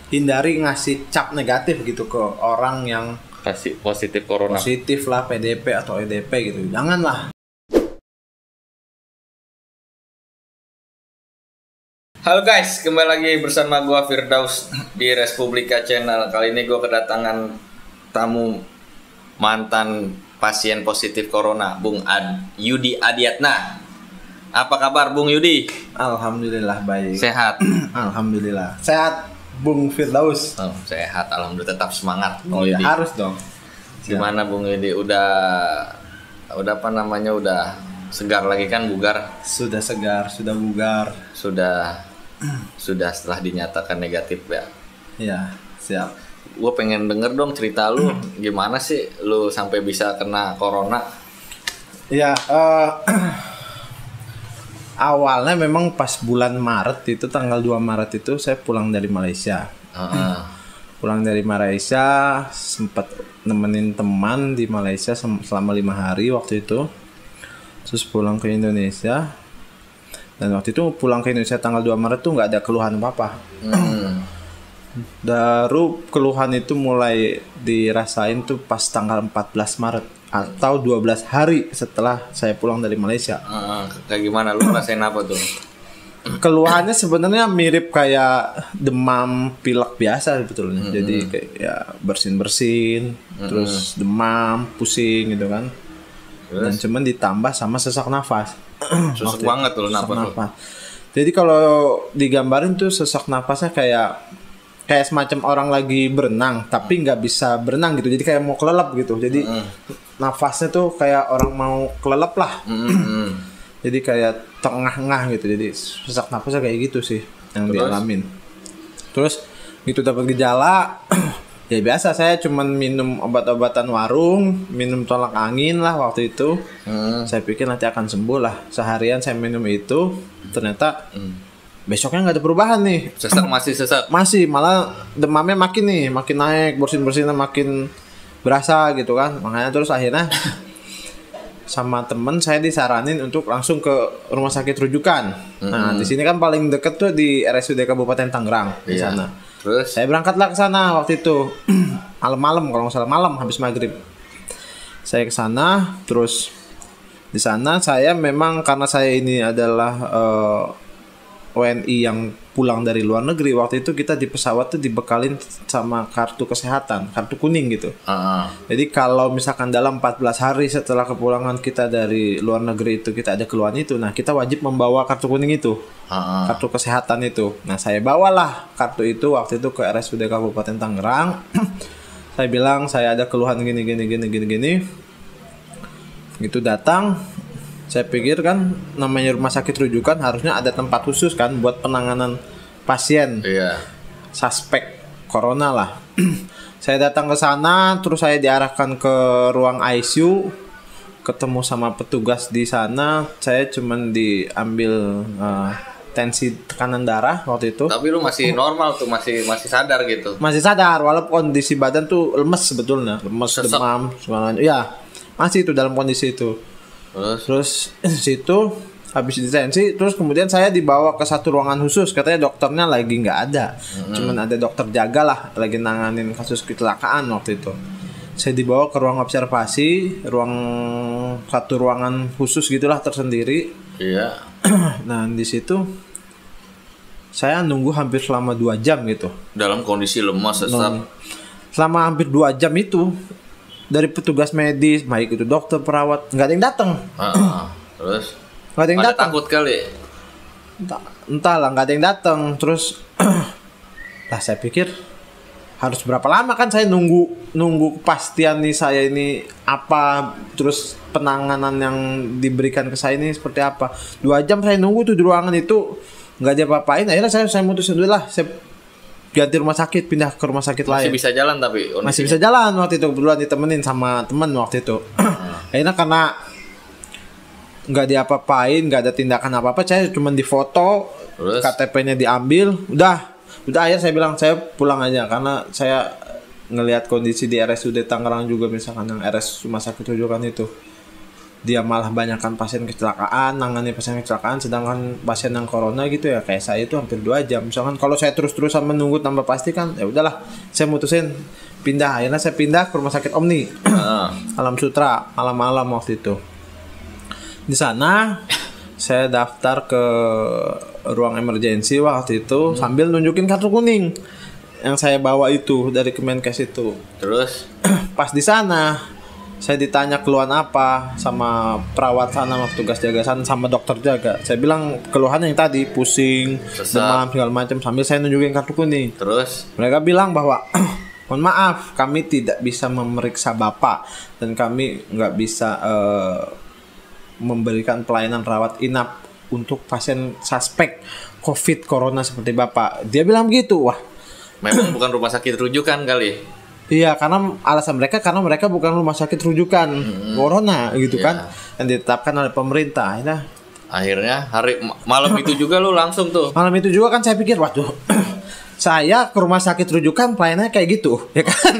hindari ngasih cap negatif gitu ke orang yang kasih positif corona. positif lah, PDP atau EDP gitu. Janganlah. Halo guys, kembali lagi bersama gua Firdaus di Respublika Channel. Kali ini gua kedatangan tamu mantan pasien positif corona, Bung Yudi Adiatna. Apa kabar Bung Yudi? Alhamdulillah baik. Sehat? Alhamdulillah. Sehat Bung Firdaus. Oh, sehat, alhamdulillah, tetap semangat Oh Bung ya Yudi. harus dong. Gimana Bung Yudi? Udah apa namanya? Udah segar lagi kan, bugar? Sudah segar, sudah bugar. Sudah setelah dinyatakan negatif ya. Iya, siap. Gue pengen denger dong cerita lu, gimana sih lu sampai bisa kena corona? Iya, awalnya memang pas bulan Maret itu, tanggal 2 Maret itu saya pulang dari Malaysia. Pulang dari Malaysia, sempat nemenin teman di Malaysia selama 5 hari waktu itu. Terus pulang ke Indonesia. Dan waktu itu pulang ke Indonesia tanggal 2 Maret tuh nggak ada keluhan apa-apa. Baru keluhan itu mulai dirasain tuh pas tanggal 14 Maret atau 12 hari setelah saya pulang dari Malaysia. Kayak gimana, lu rasain apa tuh? Keluhannya sebenarnya mirip kayak demam pilek biasa sebetulnya. Jadi kayak ya bersin-bersin, terus demam, pusing gitu kan. Dan cuman ditambah sama sesak nafas. Susah banget tuh nafas. Jadi kalau digambarin tuh sesak nafasnya kayak semacam orang lagi berenang tapi nggak bisa berenang gitu. Jadi kayak mau kelelep gitu. Jadi nafasnya tuh kayak orang mau kelelep lah. Jadi kayak tengah-tengah gitu. Jadi sesak nafasnya kayak gitu sih yang dialamin. Terus gitu dapat gejala. Ya biasa, saya cuman minum obat-obatan warung, minum tolak angin lah waktu itu. Saya pikir nanti akan sembuh lah. Seharian saya minum itu, ternyata besoknya nggak ada perubahan nih. Masih sesak? Masih, malah demamnya makin naik, bersin-bersinnya makin berasa gitu kan. Makanya terus akhirnya sama temen saya disaranin untuk langsung ke rumah sakit rujukan. Nah di sini kan paling deket tuh di RSUD Kabupaten Tangerang di sana. Terus saya berangkatlah ke sana waktu itu malam-malam, kalau nggak salah malam habis maghrib. Saya ke sana, terus di sana saya memang karena saya ini adalah WNI yang pulang dari luar negeri, waktu itu kita di pesawat tuh dibekalin sama kartu kesehatan, kartu kuning gitu. Jadi kalau misalkan dalam 14 hari setelah kepulangan kita dari luar negeri itu kita ada keluhan itu, nah kita wajib membawa kartu kuning itu, kartu kesehatan itu. Nah saya bawalah kartu itu waktu itu ke RSUD Kabupaten Tangerang. Saya bilang saya ada keluhan gini. Gitu datang. Saya pikir kan namanya rumah sakit rujukan harusnya ada tempat khusus kan buat penanganan pasien suspek corona lah. Saya datang ke sana, terus saya diarahkan ke ruang ICU, ketemu sama petugas di sana. Saya cuman diambil tensi tekanan darah waktu itu. Tapi lu masih normal tuh, masih sadar gitu? Masih sadar, walaupun kondisi badan tuh lemes sebetulnya, lemes, demam, semuanya. Ya masih itu dalam kondisi itu. Terus situ habis ditensi, terus kemudian saya dibawa ke satu ruangan khusus, katanya dokternya lagi nggak ada, cuman ada dokter jaga lah lagi nanganin kasus kecelakaan waktu itu. Saya dibawa ke ruang observasi, satu ruangan khusus gitulah tersendiri. Nah di situ saya nunggu hampir selama 2 jam gitu. Dalam kondisi lemas, sesak. Selama hampir 2 jam itu dari petugas medis, baik itu dokter, perawat, nggak ada yang datang. Terus? Nggak ada yang datang. Takut kali. Entahlah, nggak ada yang datang. Terus, lah saya pikir harus berapa lama kan saya nunggu kepastian nih saya ini apa, terus penanganan yang diberikan ke saya ini seperti apa. 2 jam saya nunggu tuh di ruangan itu nggak ada apa-apain. Akhirnya saya mutusin dulu lah, saya ganti rumah sakit, pindah ke rumah sakit lain. Masih bisa jalan tapi? Masih bisa jalan waktu itu, kebetulan ditemenin sama temen waktu itu. Akhirnya karena nggak diapa-apain, nggak ada tindakan apa-apa, saya cuma difoto, KTP-nya diambil, udah akhirnya saya bilang saya pulang aja karena saya ngelihat kondisi di RSUD Tangerang juga, misalkan yang RS rumah sakit rujukan itu dia malah banyakkan pasien kecelakaan, nangani pasien kecelakaan, sedangkan pasien yang corona gitu ya kayak saya itu hampir 2 jam. Misalkan kalau saya terus-terusan menunggu tambah pasti kan ya udahlah, saya mutusin pindah. Akhirnya saya pindah ke rumah sakit Omni Alam Sutra malam-malam waktu itu. Di sana saya daftar ke ruang emergency waktu itu sambil nunjukin kartu kuning yang saya bawa itu dari Kemenkes itu. Terus Pas di sana saya ditanya keluhan apa sama perawat sana, sama petugas jaga sana, sama dokter jaga. Saya bilang keluhannya yang tadi, pusing, demam segala macam, sambil saya nunjukin kartu kuning. Terus Mereka bilang bahwa mohon maaf, kami tidak bisa memeriksa Bapak dan kami nggak bisa memberikan pelayanan rawat inap untuk pasien suspek COVID corona seperti Bapak. Dia bilang begitu. Wah, memang bukan rumah sakit rujukan kali. iya, karena alasan mereka karena mereka bukan rumah sakit rujukan corona gitu kan, yang ditetapkan oleh pemerintah. Nah, Akhirnya malam itu juga lu langsung tuh. malam itu juga kan saya pikir, waduh, saya ke rumah sakit rujukan pelayanannya kayak gitu, ya kan?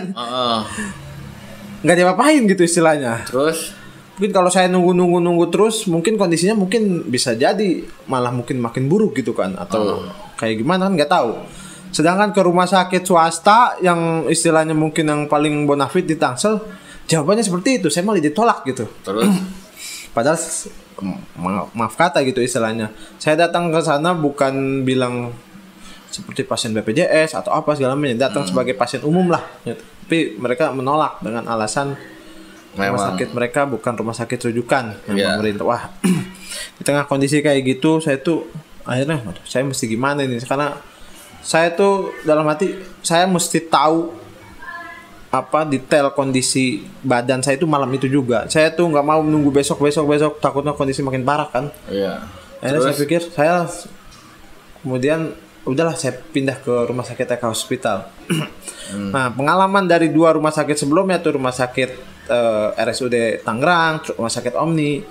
Nggak diapa-apain gitu istilahnya. Terus Mungkin kalau saya nunggu terus, mungkin kondisinya mungkin bisa jadi malah mungkin makin buruk gitu kan, atau kayak gimana kan nggak tahu. Sedangkan ke rumah sakit swasta yang istilahnya mungkin yang paling bonafit di Tangsel, jawabannya seperti itu, saya malah ditolak gitu. terus Padahal maaf kata gitu istilahnya. Saya datang ke sana bukan bilang seperti pasien BPJS atau apa segala macam, datang sebagai pasien umum lah. Gitu. Tapi mereka menolak dengan alasan rumah memang sakit mereka bukan rumah sakit rujukan yang Iya. pemerintah. Wah, di tengah kondisi kayak gitu, saya tuh akhirnya, waduh, saya mesti gimana ini? Karena saya tuh dalam hati saya mesti tahu apa detail kondisi badan saya itu malam itu juga. Saya tuh nggak mau menunggu besok takutnya kondisi makin parah kan. iya. Akhirnya saya Terus pikir kemudian udahlah saya pindah ke rumah sakit TK Hospital. Nah, pengalaman dari 2 rumah sakit sebelumnya tuh rumah sakit RSUD Tangerang, rumah sakit Omni.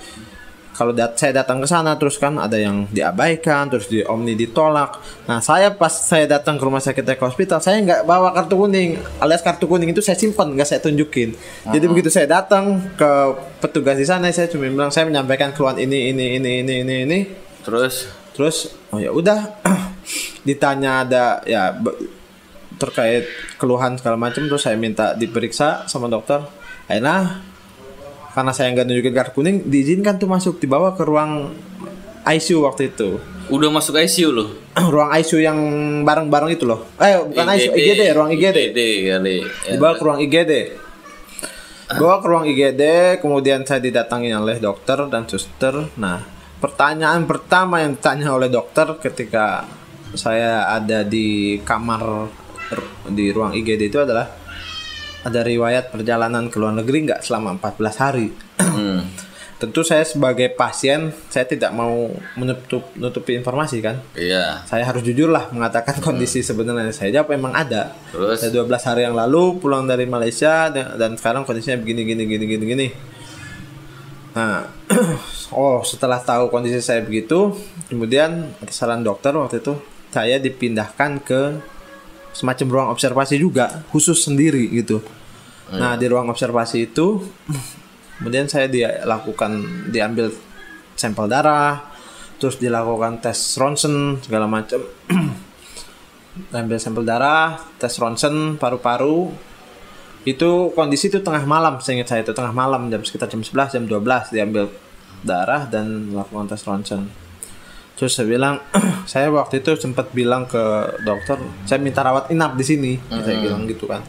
Kalau saya datang ke sana terus kan ada yang diabaikan, terus di Omni ditolak. Nah, pas saya datang ke rumah sakit TK Hospital, saya nggak bawa kartu kuning, alias kartu kuning itu saya simpan, nggak saya tunjukin. Jadi begitu saya datang ke petugas di sana, saya cuma bilang saya menyampaikan keluhan ini. terus Oh ya udah, ditanya ada ya terkait keluhan segala macam, terus saya minta diperiksa sama dokter. Akhirnya karena saya nggak nunjukin kartu kuning, diizinkan tuh masuk, dibawa ke ruang ICU waktu itu. udah masuk ICU lu. Ruang ICU yang bareng-bareng itu loh. Bukan ICU, IGD, ruang IGD. kali. Ya. Dibawa ke ruang IGD. Bawa ke ruang IGD, kemudian saya didatangi oleh dokter dan suster. Nah, pertanyaan pertama yang ditanya oleh dokter ketika saya ada di kamar di ruang IGD itu adalah, ada riwayat perjalanan ke luar negeri nggak selama 14 hari? Tentu saya sebagai pasien, saya tidak mau menutupi informasi kan. Iya. Saya harus jujur lah mengatakan kondisi sebenarnya. Saya jawab memang ada. Terus? Saya 12 hari yang lalu pulang dari Malaysia dan sekarang kondisinya begini. Nah, setelah tahu kondisi saya begitu, kemudian atas saran dokter waktu itu saya dipindahkan ke semacam ruang observasi juga, khusus sendiri gitu. Nah, di ruang observasi itu kemudian saya diambil sampel darah, terus dilakukan tes ronsen segala macam. Ambil sampel darah, tes ronsen paru-paru. Itu kondisi itu tengah malam, seingat saya itu tengah malam, sekitar jam 11, jam 12 diambil darah dan melakukan tes ronsen. Terus saya bilang, saya waktu itu sempat bilang ke dokter, saya minta rawat inap di sini, saya bilang gitu kan.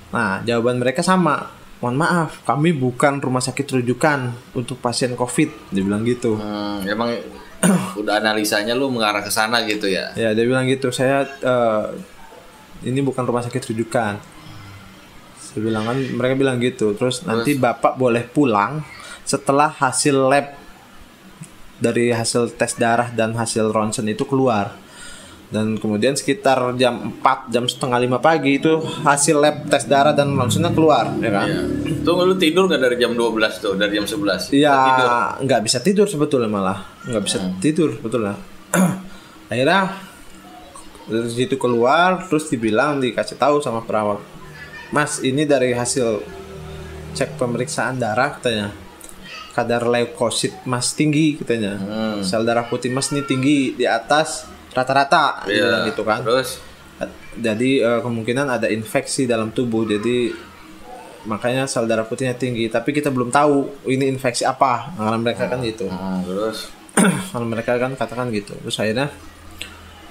Nah, jawaban mereka sama, mohon maaf, kami bukan rumah sakit rujukan untuk pasien COVID, dia bilang gitu. Emang udah analisanya lu mengarah ke sana gitu ya? Ya, dia bilang gitu, saya ini bukan rumah sakit rujukan. Saya bilang kan, mereka bilang gitu. Terus nanti Bapak boleh pulang setelah hasil lab dari hasil tes darah dan hasil ronsen itu keluar. Dan kemudian sekitar jam 4, jam setengah 5 pagi itu hasil lab tes darah dan ronsennya keluar, ya kan? Iya. Tuh lu tidur gak dari jam 12 tuh, dari jam 11? Iya, nggak bisa tidur sebetulnya, malah nggak bisa tidur sebetulnya. Akhirnya dari situ keluar, terus dikasih tahu sama perawat, Mas, ini dari hasil cek pemeriksaan darah katanya, kadar leukosit Mas tinggi katanya. Sel darah putih Mas ini tinggi di atas rata-rata gitu kan. Terus Jadi kemungkinan ada infeksi dalam tubuh, jadi makanya sel darah putihnya tinggi. Tapi kita belum tahu ini infeksi apa, karena mereka kan gitu. Terus Kalau mereka kan katakan gitu. Terus akhirnya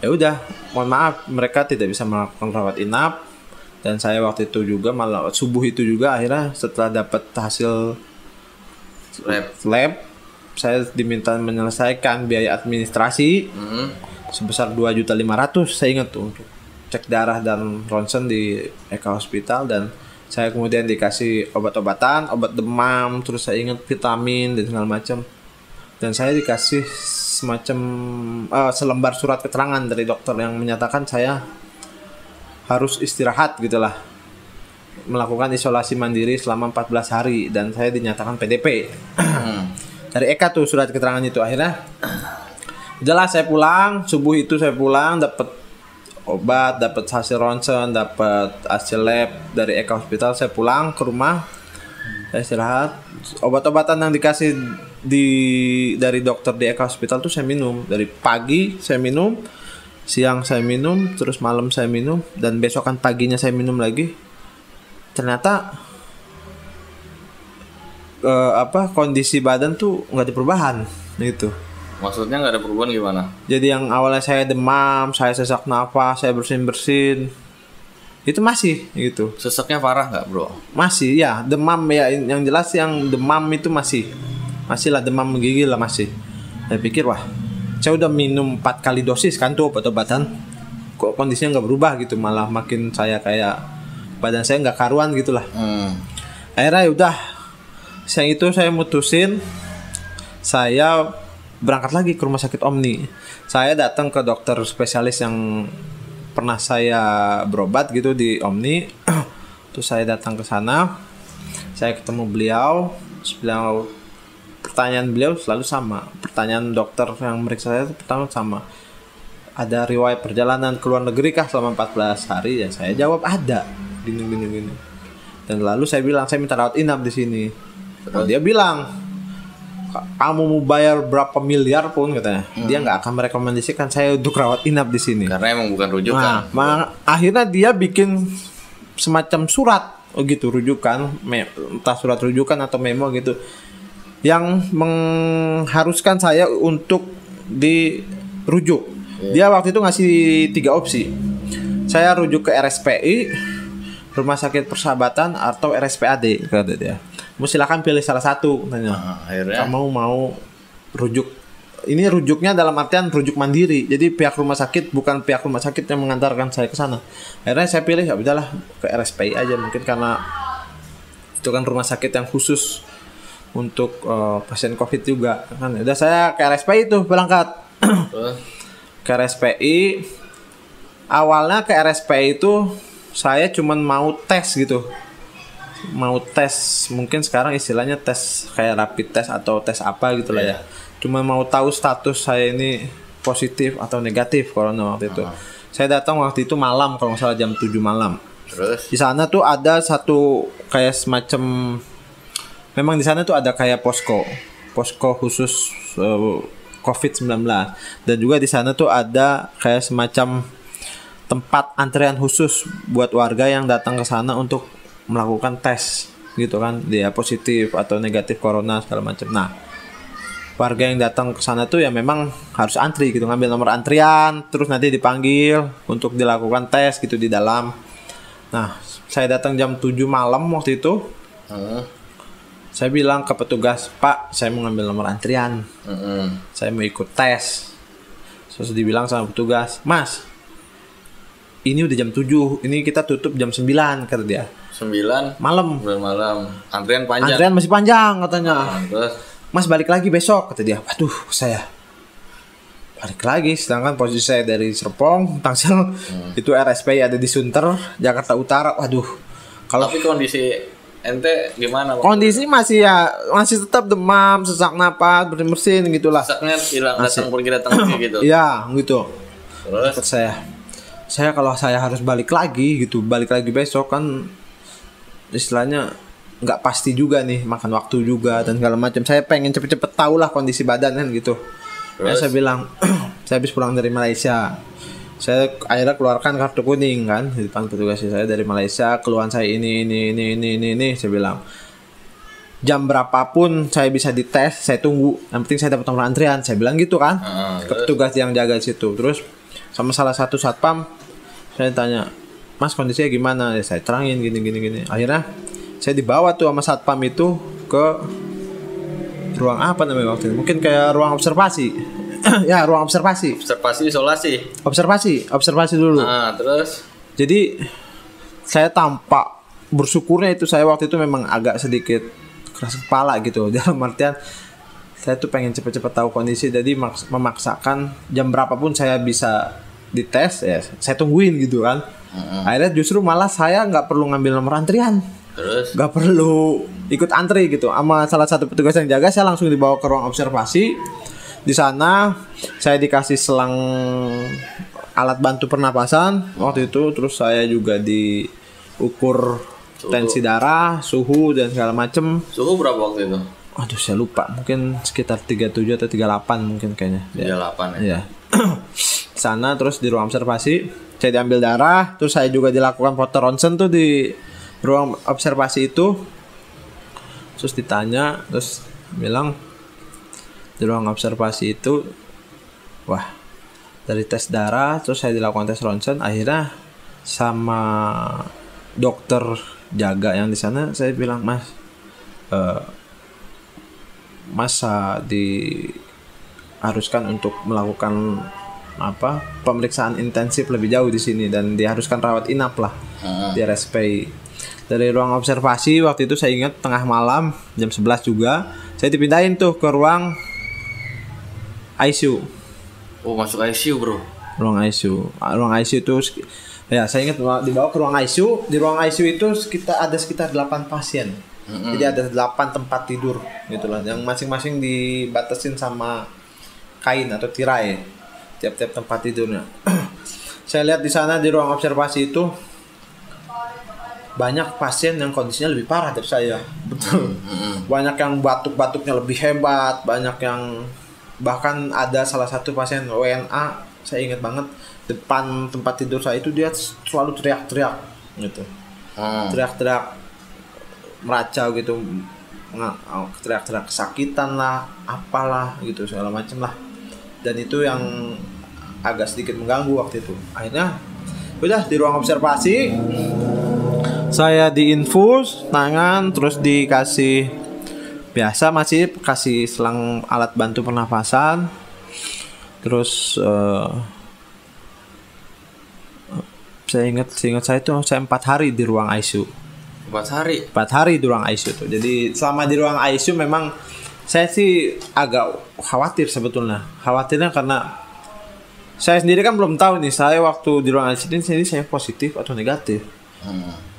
ya udah, mohon maaf mereka tidak bisa melakukan rawat inap. Dan saya waktu itu juga malah subuh itu juga akhirnya setelah dapat hasil lab, saya diminta menyelesaikan biaya administrasi sebesar 2.500.000, saya ingat tuh, untuk cek darah dan ronsen di Eka Hospital. Dan saya kemudian dikasih obat-obatan, obat demam, terus saya ingat vitamin dan segala macam. Dan saya dikasih semacam selembar surat keterangan dari dokter yang menyatakan saya harus istirahat gitulah, melakukan isolasi mandiri selama 14 hari, dan saya dinyatakan PDP. Dari Eka tuh surat keterangan itu. Akhirnya jelas saya pulang, subuh itu saya pulang, dapat obat, dapat hasil ronsen, dapat hasil lab dari Eka Hospital. Saya pulang ke rumah, saya istirahat. Obat-obatan yang dikasih dari dokter di Eka Hospital tuh saya minum. Dari pagi saya minum, siang saya minum, terus malam saya minum, dan besokan paginya saya minum lagi. Ternyata kondisi badan tuh nggak ada perubahan gitu. maksudnya nggak ada perubahan gimana? Jadi yang awalnya saya demam, saya sesak nafas, saya bersin-bersin, itu masih gitu. Sesaknya parah nggak bro? Masih ya, demam ya, yang jelas yang demam itu masih lah, demam menggigil lah masih. Saya pikir wah, saya udah minum 4 kali dosis kan tuh obat-obatan, kok kondisinya nggak berubah gitu, malah makin saya kayak badan saya nggak karuan gitulah. Akhirnya udah, siang itu saya mutusin saya berangkat lagi ke rumah sakit Omni. Saya datang ke dokter spesialis yang pernah saya berobat gitu di Omni. Terus saya datang ke sana, saya ketemu beliau. Pertanyaan beliau selalu sama. Pertanyaan dokter yang meriksa saya itu pertama sama. Ada riwayat perjalanan ke luar negeri kah selama 14 hari? Ya saya jawab ada. Gini. Dan lalu saya bilang saya minta rawat inap di sini. Terus dia bilang, kamu mau bayar berapa miliar pun katanya, dia nggak akan merekomendasikan saya untuk rawat inap di sini. Karena emang bukan rujukan. Nah, akhirnya dia bikin semacam surat, gitu, rujukan, entah surat rujukan atau memo gitu, yang mengharuskan saya untuk dirujuk. Dia waktu itu ngasih 3 opsi. Saya rujuk ke RSPI, Rumah Sakit Persahabatan, atau RSPAD kata dia. Mau silakan pilih salah satu katanya. Akhirnya kamu mau rujuk. Ini rujuknya dalam artian rujuk mandiri. Jadi pihak rumah sakit, bukan pihak rumah sakit yang mengantarkan saya ke sana. Akhirnya saya pilih ya udahlah ke RSPI aja, mungkin karena itu kan rumah sakit yang khusus untuk pasien Covid juga kan. Udah saya ke RSPI itu berangkat. Ke RSPI. Awalnya ke RSPI itu saya cuman mau tes gitu. Mau tes, mungkin sekarang istilahnya tes kayak rapid test atau tes apa gitu lah ya. Cuma mau tahu status saya ini positif atau negatif corona waktu itu. Saya datang waktu itu malam, kalau nggak salah jam 7 malam. terus Di sana tuh ada satu kayak semacam, memang di sana tuh ada kayak posko khusus COVID-19. Dan juga di sana tuh ada kayak semacam tempat antrean khusus buat warga yang datang ke sana untuk melakukan tes gitu kan, dia positif atau negatif corona segala macam. Nah, warga yang datang ke sana tuh ya memang harus antri gitu, ngambil nomor antrian, terus nanti dipanggil untuk dilakukan tes gitu di dalam. Nah, saya datang jam 7 malam waktu itu. Saya bilang ke petugas, Pak, saya mau ngambil nomor antrian, saya mau ikut tes. Terus dibilang sama petugas, Mas, ini udah jam 7, ini kita tutup jam 9 kata dia. 9 malam. Antrian panjang. Antrian masih panjang katanya. Terus Mas balik lagi besok kata dia. Waduh, saya balik lagi, sedangkan posisi saya dari Serpong, Tangsel, itu RSPI ada di Sunter, Jakarta Utara. Waduh. Kalau tapi kondisi ente gimana? kondisi masih tetap demam, sesak napas, bersin-bersin gitulah. Sesaknya hilang, datang pergi gitu. Iya, gitu. Terus Kata saya kalau saya harus balik lagi besok kan istilahnya nggak pasti juga nih, makan waktu juga dan segala macam. Saya pengen cepet-cepet tahu lah kondisi badan kan gitu. Ya, saya bilang saya habis pulang dari Malaysia, saya akhirnya keluarkan kartu kuning kan di depan petugas. Saya dari Malaysia, keluhan saya ini. Saya bilang jam berapapun saya bisa dites, saya tunggu. Yang penting saya dapat nomor antrian. Saya bilang gitu kan ke petugas yang jaga di situ. Terus sama salah satu satpam saya tanya, Mas kondisinya gimana? Ya, saya terangin gini. Akhirnya saya dibawa tuh sama satpam itu ke ruang apa namanya waktu itu? Mungkin kayak ruang observasi. Ya, ruang observasi. Observasi dulu. Terus jadi saya tampak bersyukurnya itu saya waktu itu memang agak sedikit keras kepala gitu. Dalam artian saya tuh pengen cepet-cepet tahu kondisi, jadi memaksakan jam berapapun saya bisa dites ya saya tungguin gitu kan. Akhirnya justru malah saya nggak perlu ngambil nomor antrian, terus nggak perlu ikut antri gitu sama salah satu petugas yang jaga. Saya langsung dibawa ke ruang observasi. Di sana saya dikasih selang alat bantu pernapasan waktu itu. Terus saya juga diukur tensi darah, suhu dan segala macem. Suhu berapa waktu itu? Aduh saya lupa, mungkin sekitar 37 atau 38 mungkin kayaknya. 38 ya. Sana terus di ruang observasi saya diambil darah, terus saya juga dilakukan foto ronsen tuh di ruang observasi itu. Terus ditanya, terus bilang di ruang observasi itu, wah dari tes darah, terus saya dilakukan tes ronsen. Akhirnya sama dokter jaga yang di sana saya bilang, Mas, masa diharuskan untuk melakukan pemeriksaan intensif lebih jauh di sini dan diharuskan rawat inap lah di RSPI. Dari ruang observasi waktu itu saya ingat tengah malam jam 11 juga saya dipindahin tuh ke ruang ICU. Oh, masuk ICU bro? Ruang ICU itu ya saya ingat dibawa ke ruang ICU. Di ruang ICU itu ada sekitar 8 pasien. Jadi ada 8 tempat tidur gitulah, yang masing-masing dibatasin sama kain atau tirai tiap-tiap tempat tidurnya. Saya lihat di sana di ruang observasi itu banyak pasien yang kondisinya lebih parah dari saya. Betul. Banyak yang batuk-batuknya lebih hebat, banyak yang bahkan ada salah satu pasien WNA, saya ingat banget, depan tempat tidur saya itu dia selalu teriak-teriak gitu. Teriak-teriak meracau gitu, teriak-teriak kesakitan lah, apalah gitu segala macem lah. Dan itu yang agak sedikit mengganggu waktu itu. Akhirnya udah di ruang observasi saya diinfus tangan, terus dikasih biasa masih kasih selang alat bantu pernafasan. Terus saya ingat saya itu saya 4 hari di ruang ICU. 4 hari di ruang ICU tuh. Jadi selama di ruang ICU memang saya sih agak khawatir sebetulnya. Khawatirnya karena saya sendiri kan belum tahu nih saya waktu di ruang ICU ini saya positif atau negatif.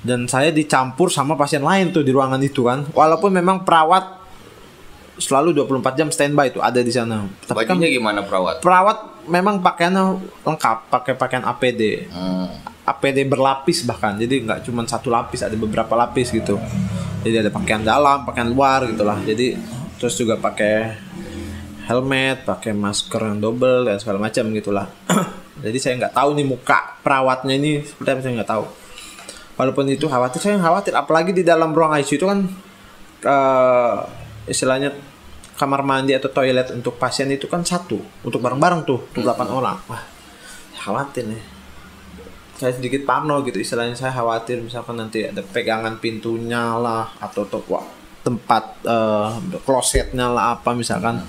Dan saya dicampur sama pasien lain tuh di ruangan itu kan. Walaupun memang perawat selalu 24 jam standby itu ada di sana. Tapi bajunya gimana perawat? Perawat memang pakaiannya lengkap, pakai pakaian APD. APD berlapis bahkan, jadi nggak cuma satu lapis, ada beberapa lapis gitu. Jadi ada pakaian dalam, pakaian luar gitulah. Jadi terus juga pakai helmet, pakai masker yang double dan segala macam gitulah. Jadi saya nggak tahu nih muka perawatnya ini seperti apa, saya nggak tahu. Walaupun itu saya khawatir, apalagi di dalam ruang ICU itu kan istilahnya kamar mandi atau toilet untuk pasien itu kan satu, untuk bareng-bareng tuh 8 orang. Wah, khawatir nih. Saya sedikit parno gitu istilahnya, saya khawatir misalkan nanti ada pegangan pintunya lah atau tempat klosetnya lah apa misalkan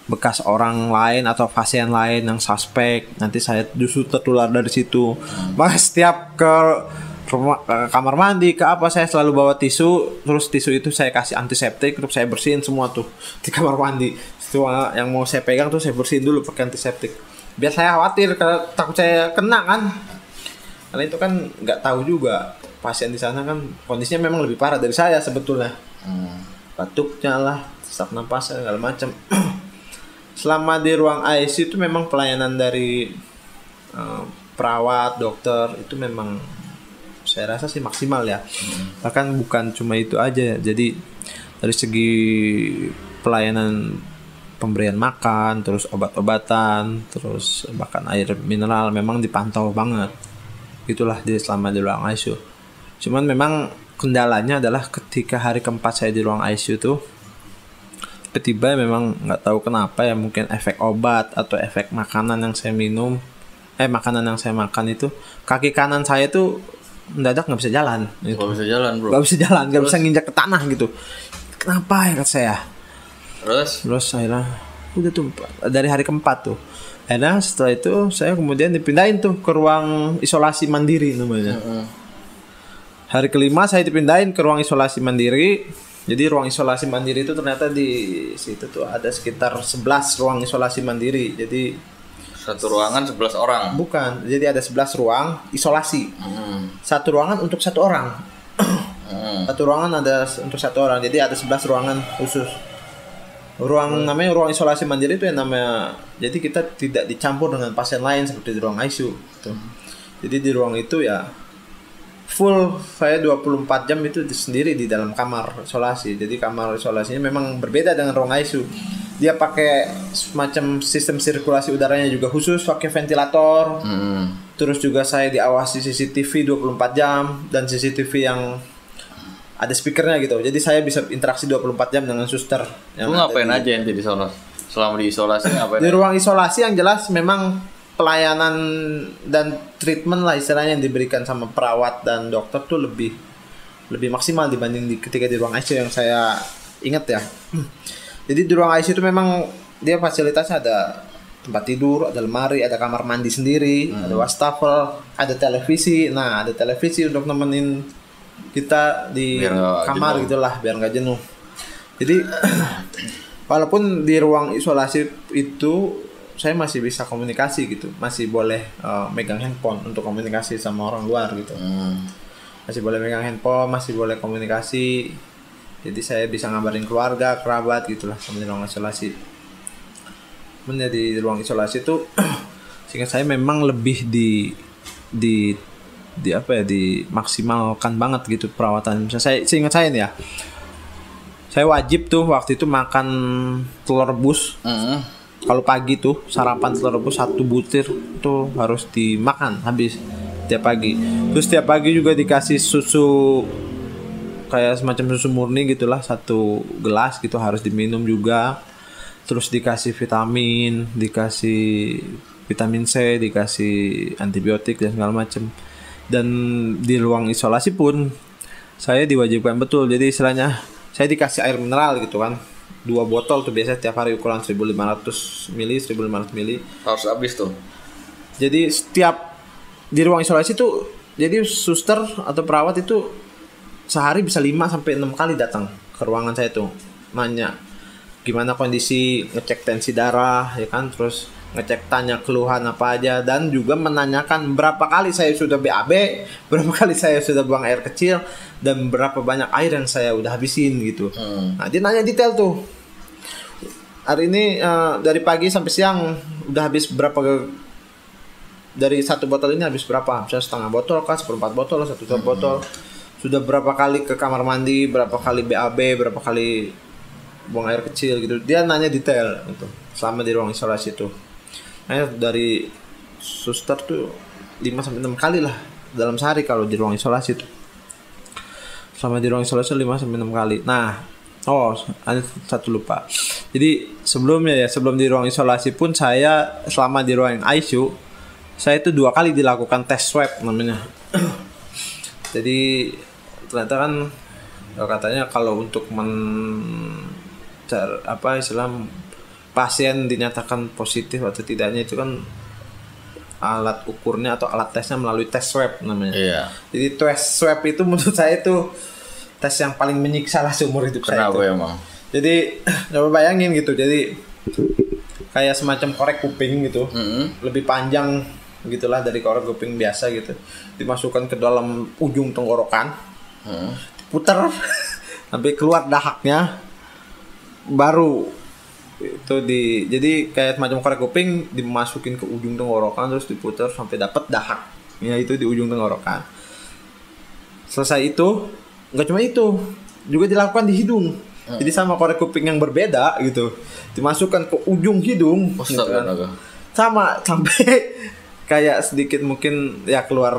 bekas orang lain atau pasien lain yang suspek, nanti saya justru tertular dari situ. Maka setiap ke kamar mandi ke apa saya selalu bawa tisu, terus tisu itu saya kasih antiseptik, terus saya bersihin semua tuh di kamar mandi. Semua yang mau saya pegang tuh saya bersihin dulu pakai antiseptik. Biar saya khawatir karena takut saya kena kan. Karena itu kan nggak tahu juga pasien di sana kan kondisinya memang lebih parah dari saya sebetulnya. Batuknya lah, sesak napas segala macam. Selama di ruang ICU itu memang pelayanan dari perawat, dokter itu memang saya rasa sih maksimal ya. Bahkan bukan cuma itu aja, jadi dari segi pelayanan pemberian makan, terus obat-obatan, terus bahkan air mineral memang dipantau banget. Itulah dia selama di ruang ICU. Cuman memang kendalanya adalah ketika hari keempat saya di ruang ICU tuh, tiba-tiba memang nggak tahu kenapa ya, mungkin efek obat atau efek makanan yang saya minum, makanan yang saya makan itu, kaki kanan saya tuh mendadak nggak bisa jalan. Gitu. Nggak bisa jalan bro. Nggak bisa jalan, nggak bisa nginjak ke tanah gitu. Kenapa ya kata saya? Terus akhirnya udah tuh dari hari keempat tuh. Akhirnya setelah itu saya kemudian dipindahin tuh ke ruang isolasi mandiri namanya. Hari kelima saya dipindahin ke ruang isolasi mandiri. Jadi ruang isolasi mandiri itu ternyata di situ tuh ada sekitar 11 ruang isolasi mandiri. Jadi satu ruangan 11 orang. Bukan, jadi ada 11 ruang isolasi. Satu ruangan untuk satu orang. Satu ruangan ada untuk satu orang. Jadi ada 11 ruangan khusus. Namanya ruang isolasi mandiri itu yang namanya, jadi kita tidak dicampur dengan pasien lain seperti di ruang ICU gitu. Jadi di ruang itu ya full, saya 24 jam itu sendiri di dalam kamar isolasi. Jadi kamar isolasinya memang berbeda dengan ruang ICU. Dia pakai semacam sistem sirkulasi udaranya juga khusus, pakai ventilator. Terus juga saya diawasi CCTV 24 jam dan CCTV yang ada speakernya gitu. Jadi saya bisa interaksi 24 jam dengan suster. Lu ngapain aja yang di sana? Selama di isolasi ngapain? Di ruang isolasi yang jelas memang pelayanan dan treatment lah istilahnya yang diberikan sama perawat dan dokter tuh lebih maksimal dibanding ketika di ruang ICU yang saya ingat ya. Jadi di ruang ICU itu memang dia fasilitasnya ada tempat tidur, ada lemari, ada kamar mandi sendiri, ada wastafel, ada televisi. Nah, ada televisi untuk nemenin kita di kamar jenuh. Gitulah biar nggak jenuh. Jadi walaupun di ruang isolasi itu saya masih bisa komunikasi gitu, masih boleh megang handphone untuk komunikasi sama orang luar gitu. Masih boleh megang handphone, masih boleh komunikasi. Jadi saya bisa ngabarin keluarga, kerabat gitulah sama di ruang isolasi. Menjadi ruang isolasi itu sehingga saya memang lebih dimaksimalkan banget gitu perawatan. Misalnya seingat saya nih ya, saya wajib tuh waktu itu makan telur rebus. Kalau pagi tuh sarapan telur rebus 1 butir tuh harus dimakan habis tiap pagi. Terus tiap pagi juga dikasih susu kayak semacam susu murni gitulah, 1 gelas gitu harus diminum juga. Terus dikasih vitamin C, dikasih antibiotik dan segala macam. Dan di ruang isolasi pun saya diwajibkan betul. Jadi istilahnya saya dikasih air mineral gitu kan. 2 botol tuh biasanya tiap hari ukuran 1500 mili. Harus habis tuh. Jadi setiap di ruang isolasi tuh, jadi suster atau perawat itu sehari bisa 5 sampai 6 kali datang ke ruangan saya tuh. Nanya gimana kondisi, ngecek tensi darah ya kan, terus ngecek tanya keluhan apa aja, dan juga menanyakan berapa kali saya sudah BAB, berapa kali saya sudah buang air kecil, dan berapa banyak air yang saya udah habisin gitu. Nah dia nanya detail tuh, hari ini dari pagi sampai siang udah habis berapa, dari 1 botol ini habis berapa, misalnya setengah botol kah, 1/4 botol, 1 botol, sudah berapa kali ke kamar mandi, berapa kali BAB, berapa kali buang air kecil gitu. Dia nanya detail gitu selama di ruang isolasi itu. Dari suster tuh 5-6 kali lah dalam sehari kalau di ruang isolasi tuh. Selama di ruang isolasi 5-6 kali. Nah, ada satu lupa. Jadi sebelum di ruang isolasi pun saya selama di ruang ICU, saya itu 2 kali dilakukan tes swab namanya. Jadi ternyata kan katanya kalau untuk pasien dinyatakan positif atau tidaknya itu kan alat ukurnya atau alat tesnya melalui tes swab namanya. Jadi tes swab itu menurut saya itu tes yang paling menyiksa lah seumur hidup saya. Kenapa emang? Jadi coba bayangin gitu, jadi kayak semacam korek kuping gitu, lebih panjang gitulah dari korek kuping biasa gitu, dimasukkan ke dalam ujung tenggorokan, putar sampai keluar dahaknya, baru itu jadi kayak semacam korek kuping dimasukin ke ujung tenggorokan terus diputar sampai dapat dahak ya itu di ujung tenggorokan. Selesai itu, nggak cuma itu, juga dilakukan di hidung. Jadi sama korek kuping yang berbeda gitu, dimasukkan ke ujung hidung. Gitu kan. Sama sampai kayak sedikit mungkin ya keluar,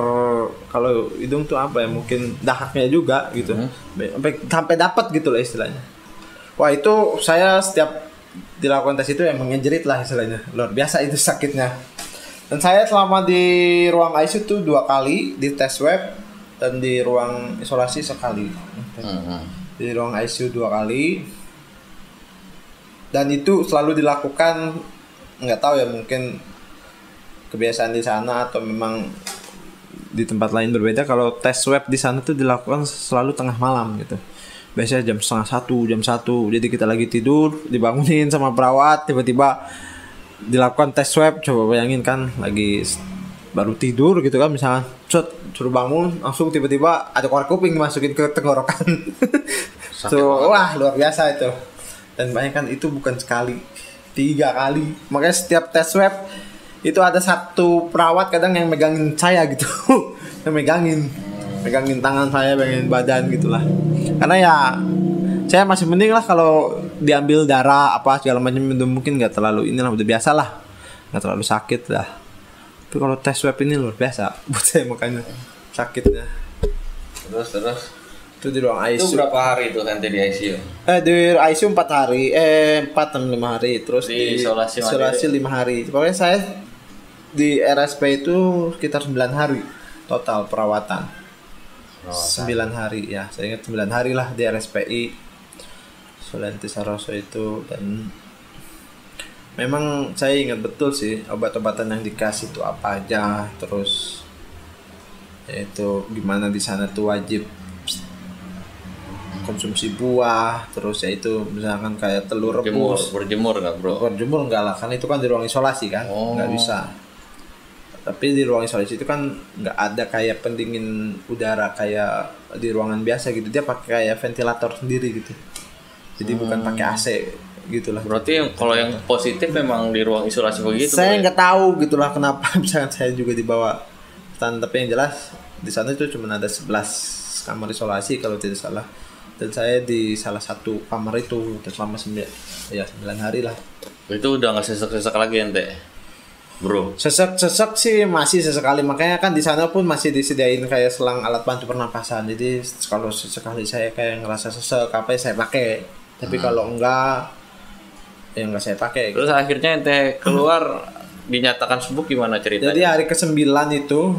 kalau hidung tuh apa ya, mungkin dahaknya juga gitu. Sampai dapat gitu lah istilahnya. Wah itu saya setiap dilakukan tes itu emang ngejerit lah istilahnya, luar biasa itu sakitnya. Dan saya selama di ruang ICU tuh 2 kali di tes swab, dan di ruang isolasi sekali. Di ruang ICU 2 kali, dan itu selalu dilakukan, nggak tahu ya, mungkin kebiasaan di sana atau memang di tempat lain berbeda. Kalau tes swab di sana tuh dilakukan selalu tengah malam gitu. Biasanya jam 12:30, jam 1. Jadi kita lagi tidur, dibangunin sama perawat, tiba-tiba dilakukan tes swab. Coba bayangin kan, lagi baru tidur gitu kan, misalnya suruh bangun, langsung tiba-tiba ada korek kuping dimasukin ke tenggorokan. So, wah luar biasa itu. Dan banyak kan itu bukan sekali, 3 kali. Makanya setiap tes swab itu ada satu perawat kadang yang megangin saya gitu. Yang megangin tangan saya, megangin badan gitulah. Karena ya saya masih mending lah kalau diambil darah apa segala macam, itu mungkin nggak terlalu inilah, udah biasa lah, nggak terlalu sakit lah. Tapi kalau tes swab ini luar biasa buat saya, makanya sakitnya. Terus Itu di ruang ICU. Itu berapa hari itu nanti di ICU? Di ICU 4 hari, 4 dan 5 hari. Terus di isolasi 5 hari. Pokoknya saya di RSP itu sekitar 9 hari total perawatan. 9 hari ya, saya ingat 9 hari lah di RSPI Sulianti Saroso itu. Dan memang saya ingat betul sih obat-obatan yang dikasih itu apa aja, terus yaitu gimana di sana tuh wajib konsumsi buah, terus yaitu misalkan kayak telur rebus. Berjemur nggak bro? Berjemur enggak lah, kan itu kan di ruang isolasi kan, nggak bisa. Tapi di ruang isolasi itu kan nggak ada kayak pendingin udara kayak di ruangan biasa gitu, dia pakai kayak ventilator sendiri gitu, jadi bukan pakai AC gitulah. Berarti kalau yang positif memang di ruang isolasi begitu? Saya nggak tahu gitulah kenapa. Misalkan saya juga dibawa tapi yang jelas di sana itu cuma ada 11 kamar isolasi kalau tidak salah, dan saya di salah satu kamar itu selama 9 hari lah. Itu udah nggak sesek-sesek lagi ente, bro? Sesek sih masih sesekali, makanya kan di sana pun masih disediain kayak selang alat bantu pernapasan. Jadi kalau sesekali saya kayak ngerasa sesek apa ya saya pakai, tapi kalau enggak ya enggak saya pakai. Terus akhirnya ente keluar dinyatakan sembuh gimana ceritanya? Jadi hari ke-9 itu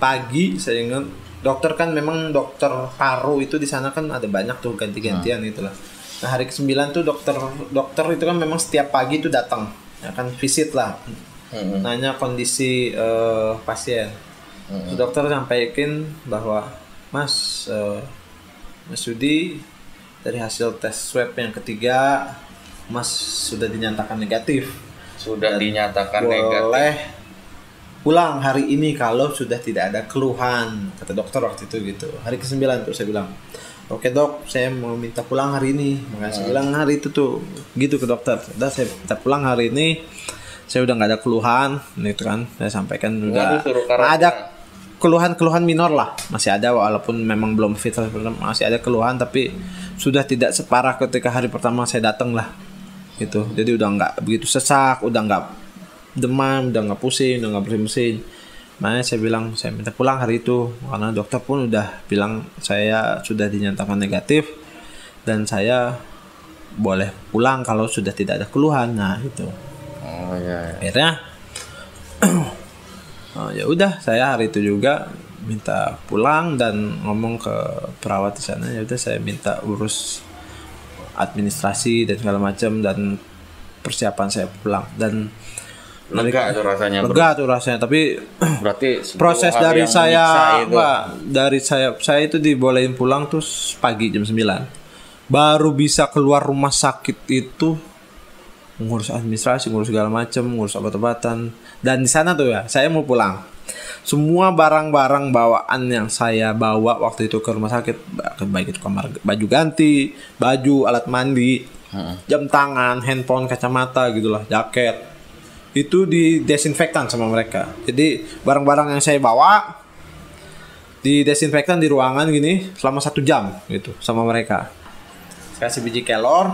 pagi saya ingat, dokter kan memang dokter paru itu di sana kan ada banyak tuh ganti-gantian itulah. Nah hari ke-9 tuh dokter itu kan memang setiap pagi itu datang, ya kan visit lah, nanya kondisi pasien. Dokter sampaikan bahwa Mas Sudi, dari hasil tes swab yang ketiga Mas sudah dinyatakan negatif. Sudah dinyatakan boleh negatif. Boleh pulang hari ini kalau sudah tidak ada keluhan, kata dokter waktu itu gitu. Hari ke-9 tuh saya bilang, oke dok, saya mau minta pulang hari ini. Makanya saya bilang hari itu tuh gitu ke dokter, udah saya minta pulang hari ini, saya udah nggak ada keluhan, gitu kan. Saya sampaikan udah ada keluhan minor lah, masih ada walaupun memang belum fit, masih ada keluhan tapi sudah tidak separah ketika hari pertama saya datang lah, gitu. Jadi udah nggak begitu sesak, udah nggak demam, udah nggak pusing, udah nggak bersin-bersin. Makanya saya bilang saya minta pulang hari itu karena dokter pun udah bilang saya sudah dinyatakan negatif dan saya boleh pulang kalau sudah tidak ada keluhan. Nah itu. Oh iya. Akhirnya ya udah saya hari itu juga minta pulang dan ngomong ke perawat di sana, ya udah saya minta urus administrasi dan segala macam dan persiapan saya pulang. Dan lega tuh rasanya, bro. Lega tuh rasanya, tapi berarti proses dari saya saya itu dibolehin pulang tuh pagi jam 9. Baru bisa keluar rumah sakit itu ngurus administrasi, ngurus segala macam, ngurus obat-obatan. Dan di sana tuh ya, saya mau pulang. Semua barang-barang bawaan yang saya bawa waktu itu ke rumah sakit, baik itu kamar, baju ganti, baju, alat mandi, jam tangan, handphone, kacamata gitulah, jaket, itu didesinfektan sama mereka. Jadi barang-barang yang saya bawa di desinfektan di ruangan gini selama 1 jam gitu sama mereka. Kasih biji kelor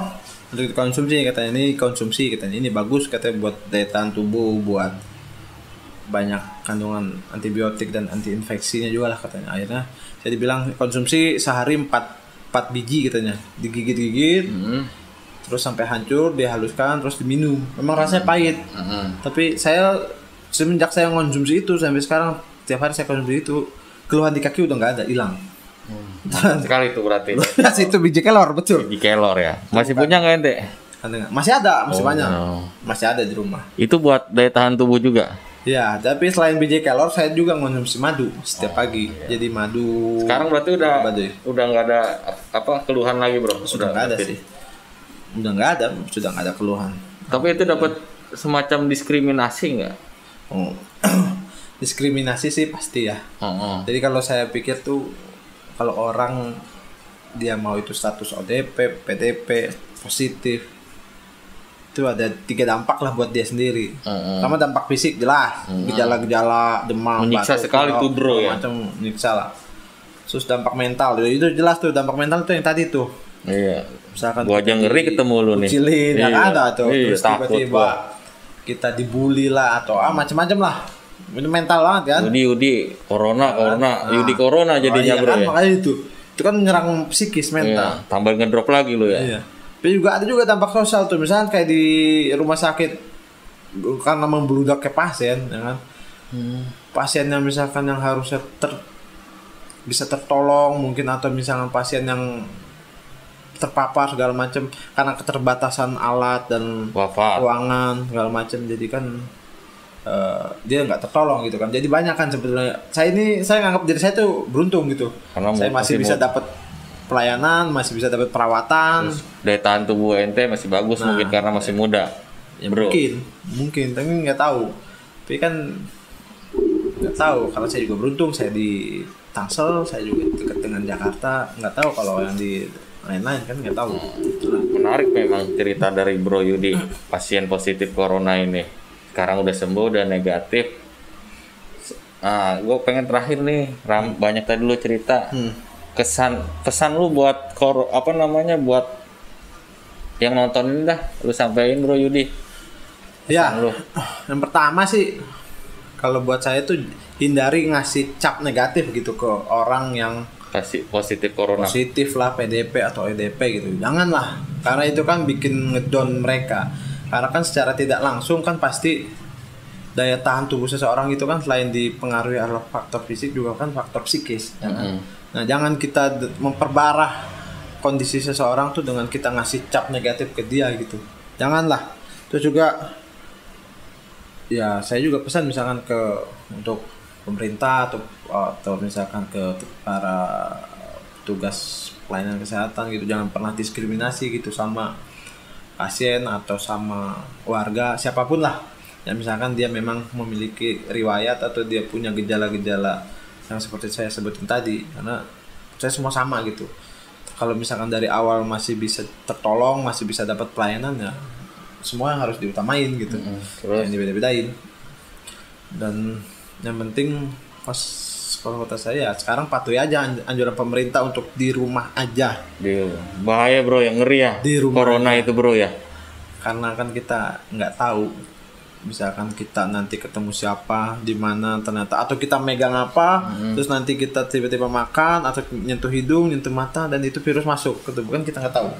untuk dikonsumsi, katanya ini konsumsi, katanya ini bagus, katanya buat daya tahan tubuh, buat banyak kandungan antibiotik dan anti infeksinya juga lah katanya. Akhirnya saya dibilang konsumsi sehari 4 biji katanya, digigit-gigit terus sampai hancur, dihaluskan terus diminum. Memang rasanya pahit, tapi saya semenjak saya konsumsi itu sampai sekarang tiap hari saya konsumsi itu, keluhan di kaki udah nggak ada, hilang. Sekali itu berarti. Itu biji kelor, betul. Biji kelor ya. Masih punya nggak ente? Masih ada, masih banyak. No. Masih ada di rumah. Itu buat daya tahan tubuh juga. Ya, tapi selain biji kelor saya juga konsumsi madu setiap pagi. Iya. Jadi madu. Sekarang berarti udah Baduy. udah nggak ada apa keluhan lagi, Bro? Sudah nggak ada sih. Udah nggak ada, sudah nggak ada keluhan. Tapi itu dapat semacam diskriminasi nggak? Oh. Diskriminasi sih pasti ya. Jadi kalau saya pikir tuh kalau orang dia mau itu status ODP, PDP, positif, itu ada 3 dampak lah buat dia sendiri. Pertama dampak fisik jelas, gejala-gejala demam, menyiksa batuk, sekali tuh, bro, ya. macam menyiksa lah. Terus dampak mental, itu jelas tuh dampak mental tuh yang tadi tuh. Iya. Misalkan Gua aja ngeri ketemu lu nih. Kucilin, Iya. yang ada tuh. Iya, Terus takut tiba-tiba gua. kita dibully lah atau macam-macam lah. Itu mental banget kan. Yudi, corona, Yudi corona jadinya, iya bro kan, ya. makanya itu kan menyerang psikis mental. Iya, tambah ngedrop lagi lu ya. Iya. Tapi juga ada juga dampak sosial tuh, misalnya kayak di rumah sakit karena membludaknya pasien, ya kan. Pasien yang misalkan yang harusnya bisa tertolong mungkin, atau misalkan pasien yang terpapar segala macam karena keterbatasan alat dan Wafat. ruangan segala macam, jadi kan dia nggak tertolong gitu kan. Jadi banyak kan sebetulnya. Saya nganggap diri saya tuh beruntung gitu. Karena saya masih bisa dapat pelayanan, masih bisa dapat perawatan. Terus daya tahan tubuh ente masih bagus mungkin karena masih muda. Ya, bro. mungkin, tapi nggak tahu. Tapi kan nggak tahu. Kalau saya juga beruntung, saya di Tangsel, saya juga dekat dengan Jakarta. Nggak tahu kalau yang di lain-lain kan nggak tahu. Menarik memang cerita dari Bro Yudi, pasien positif corona ini. Sekarang udah sembuh, udah negatif. Nah, gue pengen terakhir nih, banyak tadi lu cerita. Pesan lu buat buat yang nonton ini dah, lu sampein Bro Yudi. Ya, lu. Yang pertama sih, kalau buat saya tuh hindari ngasih cap negatif gitu ke orang yang positif corona. Positif lah, PDP atau EDP gitu. Janganlah, karena itu kan bikin ngedon mereka. Karena kan secara tidak langsung kan pasti daya tahan tubuh seseorang itu kan selain dipengaruhi oleh faktor fisik juga kan faktor psikis. Ya kan? Nah, jangan kita memperparah kondisi seseorang tuh dengan kita ngasih cap negatif ke dia gitu. Janganlah. Terus juga ya saya juga pesan misalkan untuk pemerintah atau misalkan ke para petugas pelayanan kesehatan gitu, jangan pernah diskriminasi gitu sama pasien atau sama warga siapapun lah. Ya misalkan dia memang memiliki riwayat atau dia punya gejala-gejala yang seperti saya sebutin tadi, karena saya semua sama gitu. Kalau misalkan dari awal masih bisa tertolong, masih bisa dapat pelayanan, ya semua harus diutamain gitu. Yang dibeda-bedain. Dan yang penting kalau kata saya sekarang patuhi aja anjuran pemerintah untuk di rumah aja. Bahaya bro, yang ngeri ya. Di rumah corona aja. Itu bro ya. Karena kan kita nggak tahu, misalkan kita nanti ketemu siapa di mana ternyata, atau kita megang apa, terus nanti kita tiba-tiba makan atau nyentuh hidung, nyentuh mata, dan itu virus masuk ke tubuh kan kita nggak tahu.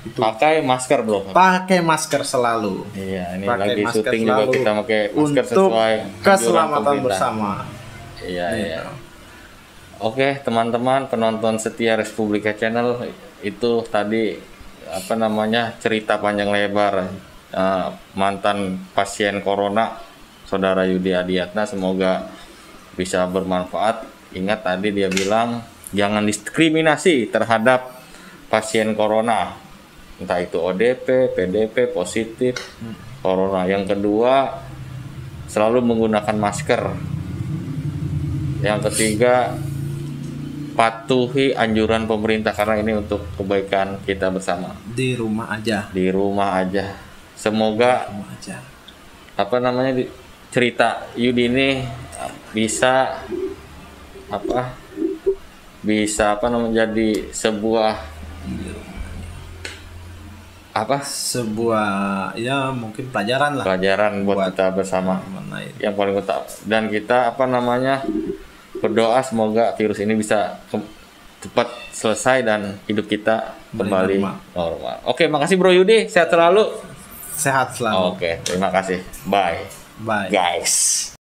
Itu. Pakai masker bro. Pakai masker selalu. Iya, ini pakai lagi syuting juga kita pakai masker untuk sesuai keselamatan bersama. Iya, iya. Oke, teman-teman penonton setia Respublika Channel, itu tadi cerita panjang lebar mantan pasien corona saudara Yudi Adiatna. Semoga bisa bermanfaat. Ingat tadi dia bilang jangan diskriminasi terhadap pasien corona, entah itu ODP, PDP, positif corona. Yang kedua, selalu menggunakan masker. Yang ketiga, patuhi anjuran pemerintah karena ini untuk kebaikan kita bersama. Di rumah aja. Di rumah aja. Semoga cerita Yudi ini bisa apa bisa apa namanya jadi sebuah apa sebuah ya mungkin pelajaran lah pelajaran buat kita bersama mengenai yang paling utama, dan kita apa namanya berdoa semoga virus ini bisa cepat selesai dan hidup kita kembali normal. Oke, makasih Bro Yudi, sehat selalu. sehat selalu. Oke, terima kasih. Bye. Bye. Guys.